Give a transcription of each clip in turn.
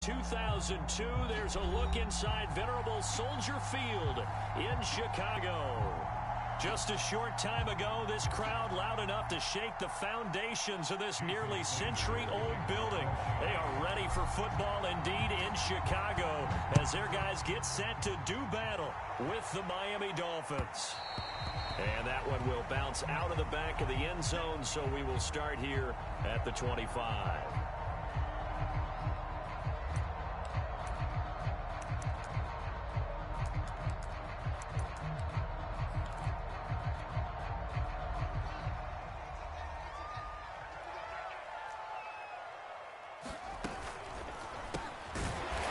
2002. There's a look inside venerable Soldier Field in Chicago. Just a short time ago, this crowd loud enough to shake the foundations of this nearly century-old building. They are ready for football indeed in Chicago as their guys get set to do battle with the Miami Dolphins. And that one will bounce out of the back of the end zone, so we will start here at the 25.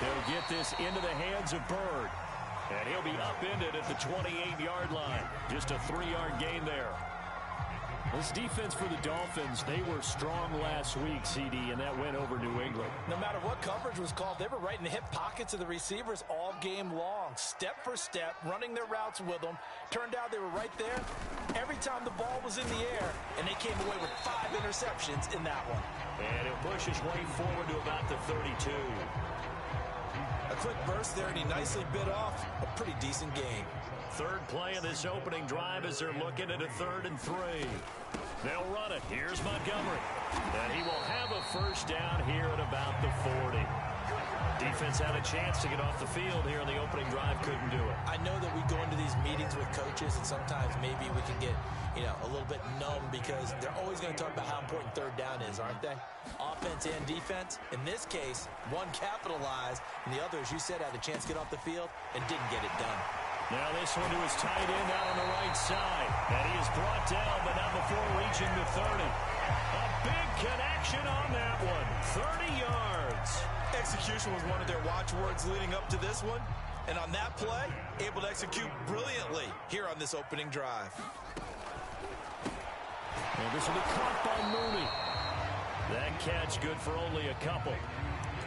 They'll get this into the hands of Bird. And he'll be upended at the 28-yard line. Just a 3-yard gain there. This defense for the Dolphins, they were strong last week, CD, and that went over New England. No matter what coverage was called, they were right in the hip pockets of the receivers all game long. Step for step, running their routes with them. Turned out they were right there every time the ball was in the air, and they came away with 5 interceptions in that one. And he'll push his way forward to about the 32. A quick burst there, and he nicely bit off a pretty decent gain. Third play of this opening drive as they're looking at a 3rd and 3. They'll run it. Here's Montgomery. And he will have a first down here at about the 40. Defense had a chance to get off the field here on the opening drive. Couldn't do it. I know that we go into these meetings with coaches, and sometimes maybe we can get, a little bit numb because they're always going to talk about how important 3rd down is, aren't they? Offense and defense. In this case, one capitalized, and the other, as you said, had a chance to get off the field and didn't get it done. Now this one to his tight end out on the right side. And he is brought down, but not before reaching the 30. A big connection on that one. 30 yards. Execution was one of their watchwords leading up to this one. And on that play, able to execute brilliantly here on this opening drive. And this will be caught by Mooney. That catch good for only a couple.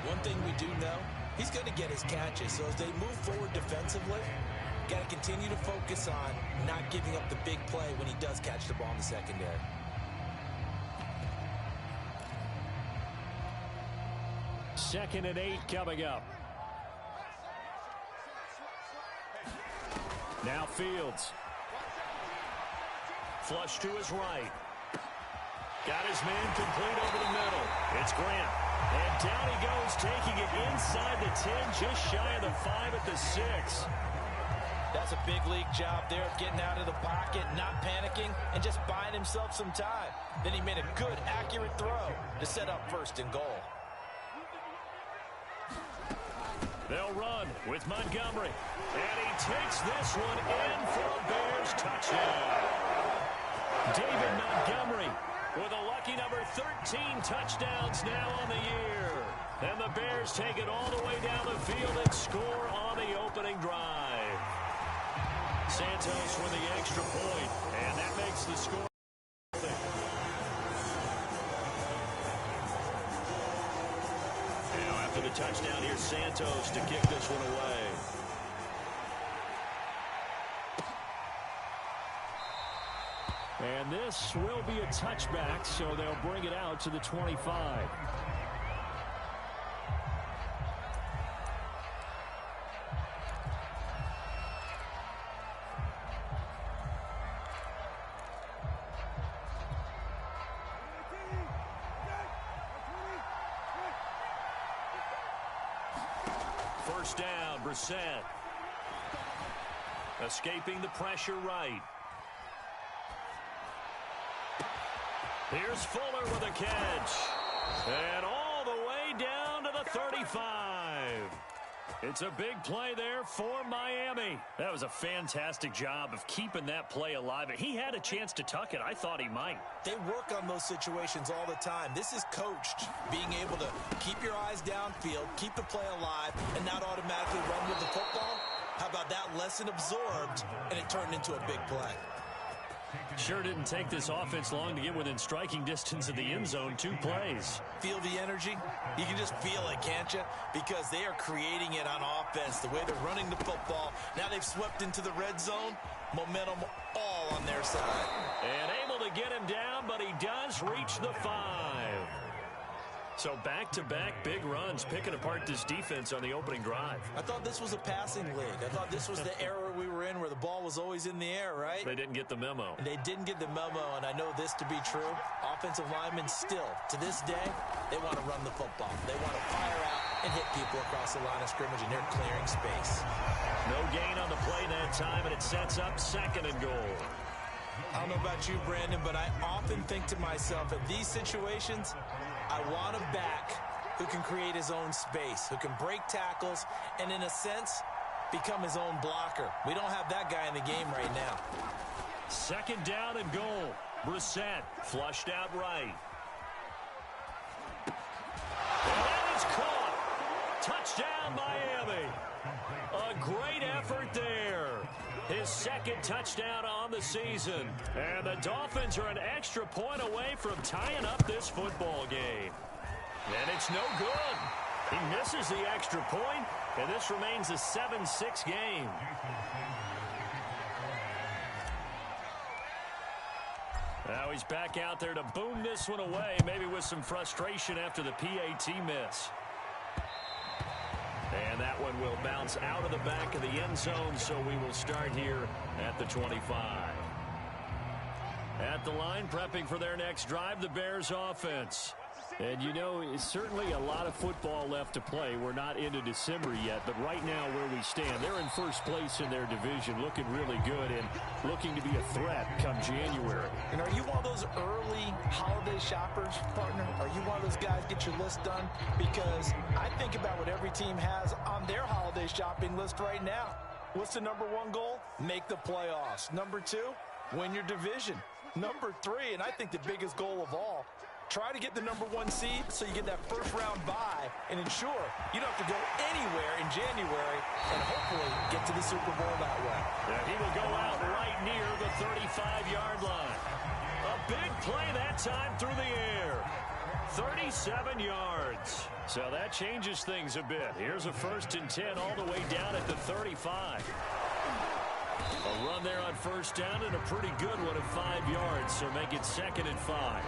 One thing we do know, he's going to get his catches. So as they move forward defensively, got to continue to focus on not giving up the big play when he does catch the ball in the secondary. Second and 8 coming up. Now Fields. Flush to his right. Got his man complete over the middle. It's Grant. And down he goes, taking it inside the 10, just shy of the 5 at the 6. That's a big league job there of getting out of the pocket, not panicking, and just buying himself some time. Then he made a good, accurate throw to set up 1st and goal. They'll run with Montgomery. And he takes this one in for a Bears touchdown. David Montgomery with a lucky number 13 touchdowns now on the year. And the Bears take it all the way down the field and score on the opening drive. Santos with the extra point, and that makes the score. Now after the touchdown, here's Santos to kick this one away. And this will be a touchback, so they'll bring it out to the 25. First down, Brissett. Escaping the pressure right. Here's Fuller with a catch. And all the way down to the 35. It's a big play there for Miami. That was a fantastic job of keeping that play alive. He had a chance to tuck it. I thought he might. They work on those situations all the time. This is coached, being able to keep your eyes downfield, keep the play alive, and not automatically run with the football. How about that lesson absorbed, and it turned into a big play? Sure didn't take this offense long to get within striking distance of the end zone. 2 plays. Feel the energy? You can just feel it, can't you? Because they are creating it on offense, the way they're running the football. Now they've swept into the red zone. Momentum all on their side. And able to get him down, but he does reach the 5. So back-to-back big runs, picking apart this defense on the opening drive. I thought this was a passing league. I thought this was the era we were in where the ball was always in the air, right? They didn't get the memo. They didn't get the memo, and I know this to be true. Offensive linemen still, to this day, they want to run the football. They want to fire out and hit people across the line of scrimmage, and they're clearing space. No gain on the play that time, and it sets up 2nd and goal. I don't know about you, Brandon, but I often think to myself, in these situations, I want a back who can create his own space, who can break tackles, and in a sense, become his own blocker. We don't have that guy in the game right now. 2nd down and goal. Brissett flushed out right. And that is caught. Touchdown, Miami. A great effort there. His 2nd touchdown on the season. And the Dolphins are an extra point away from tying up this football game. And it's no good. He misses the extra point, and this remains a 7-6 game. Now he's back out there to boom this one away, maybe with some frustration after the PAT miss. And that one will bounce out of the back of the end zone, so we will start here at the 25. At the line, prepping for their next drive, the Bears offense. And, you know, it's certainly a lot of football left to play. We're not into December yet, but right now where we stand, they're in first place in their division, looking really good and looking to be a threat come January. And are you one of those early holiday shoppers, partner? Are you one of those guys, get your list done? Because I think about what every team has on their holiday shopping list right now. What's the number 1 goal? Make the playoffs. Number 2, win your division. Number 3, and I think the biggest goal of all, try to get the number 1 seed so you get that first-round bye and ensure you don't have to go anywhere in January and hopefully get to the Super Bowl that way. And he will go out right near the 35-yard line. A big play that time through the air. 37 yards. So that changes things a bit. Here's a 1st and 10 all the way down at the 35. A run there on 1st down and a pretty good one at 5 yards, so make it 2nd and 5.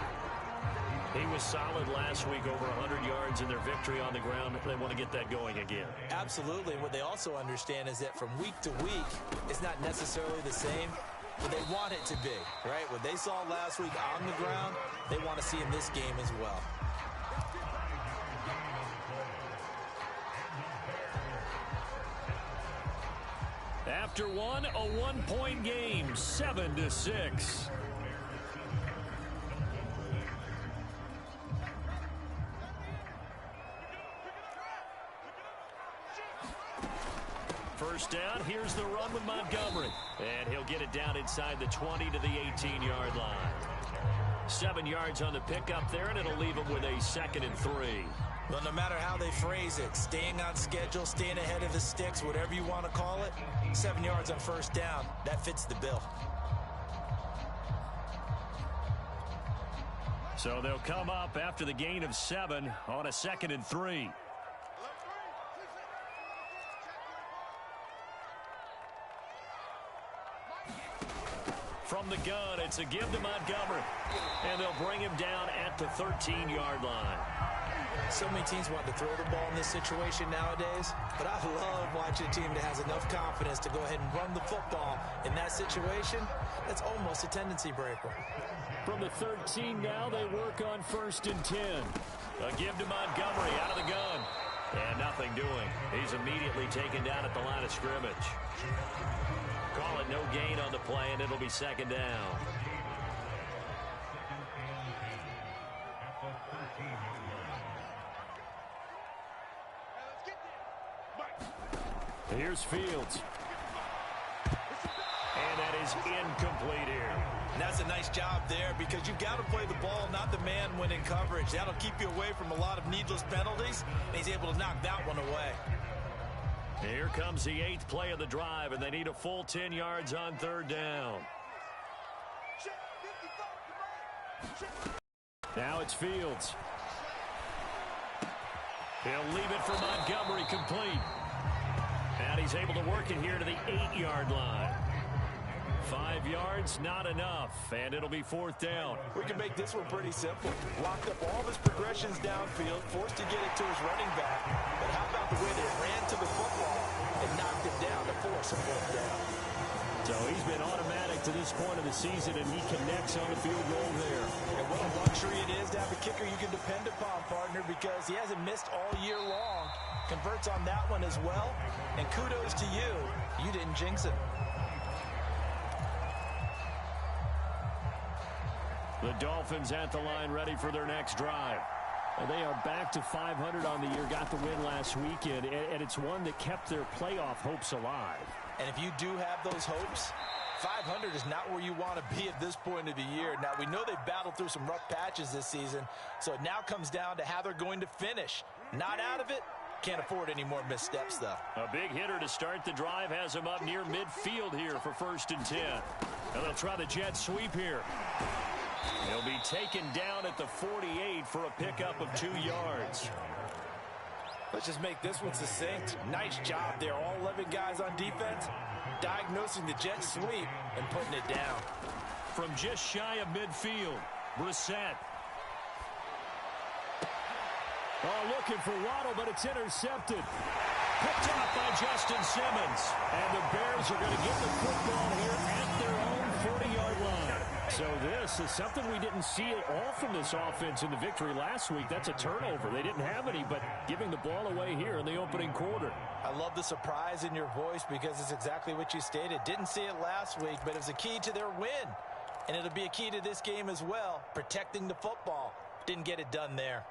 He was solid last week, over 100 yards in their victory on the ground. They want to get that going again. Absolutely. What they also understand is that from week to week, it's not necessarily the same, but they want it to be, right? What they saw last week on the ground, they want to see in this game as well. After one, a 1-point game, 7-6. First down, here's the run with Montgomery. And he'll get it down inside the 20 to the 18-yard line. 7 yards on the pickup there, and it'll leave him with a 2nd and 3. Well, no matter how they phrase it, staying on schedule, staying ahead of the sticks, whatever you want to call it, 7 yards on 1st down, that fits the bill. So they'll come up after the gain of 7 on a 2nd and 3. From the gun, it's a give to Montgomery. And they'll bring him down at the 13-yard line. So many teams want to throw the ball in this situation nowadays, but I love watching a team that has enough confidence to go ahead and run the football in that situation. That's almost a tendency breaker. From the 13 now, they work on 1st and 10. A give to Montgomery out of the gun. And nothing doing. He's immediately taken down at the line of scrimmage. Call it no gain on the play, and it'll be 2nd down. Here's Fields. And that is incomplete here. And that's a nice job there because you've got to play the ball, not the man when in coverage. That'll keep you away from a lot of needless penalties, and he's able to knock that one away. Here comes the 8th play of the drive, and they need a full 10 yards on 3rd down. Now it's Fields. He'll leave it for Montgomery complete. And he's able to work it here to the 8-yard line. 5 yards, not enough, and it'll be 4th down. We can make this one pretty simple. Locked up all of his progressions downfield, forced to get it to his running back. But how about the way they ran to the football and knocked it down to force a 4th down? So he's been automatic to this point of the season, and he connects on the field goal there. And what a luxury it is to have a kicker you can depend upon, partner, because he hasn't missed all year long. Converts on that one as well. And kudos to you. You didn't jinx it. The Dolphins at the line, ready for their next drive. And they are back to 500 on the year, got the win last weekend, and it's one that kept their playoff hopes alive. And if you do have those hopes, 500 is not where you want to be at this point of the year. Now, we know they've battled through some rough patches this season, so it now comes down to how they're going to finish. Not out of it. Can't afford any more missteps, though. A big hitter to start the drive has him up near midfield here for 1st and 10. And they'll try the jet sweep here. He'll be taken down at the 48 for a pickup of 2 yards. Let's just make this one succinct. Nice job there. All 11 guys on defense diagnosing the jet sweep and putting it down. From just shy of midfield, Brissett. Oh, looking for Waddle, but it's intercepted. Picked off by Justin Simmons. And the Bears are going to get the football here at their own 40-yard line. So this is something we didn't see at all from this offense in the victory last week. That's a turnover. They didn't have any, but giving the ball away here in the opening quarter. I love the surprise in your voice because it's exactly what you stated. Didn't see it last week, but it was a key to their win. And it'll be a key to this game as well, protecting the football. Didn't get it done there.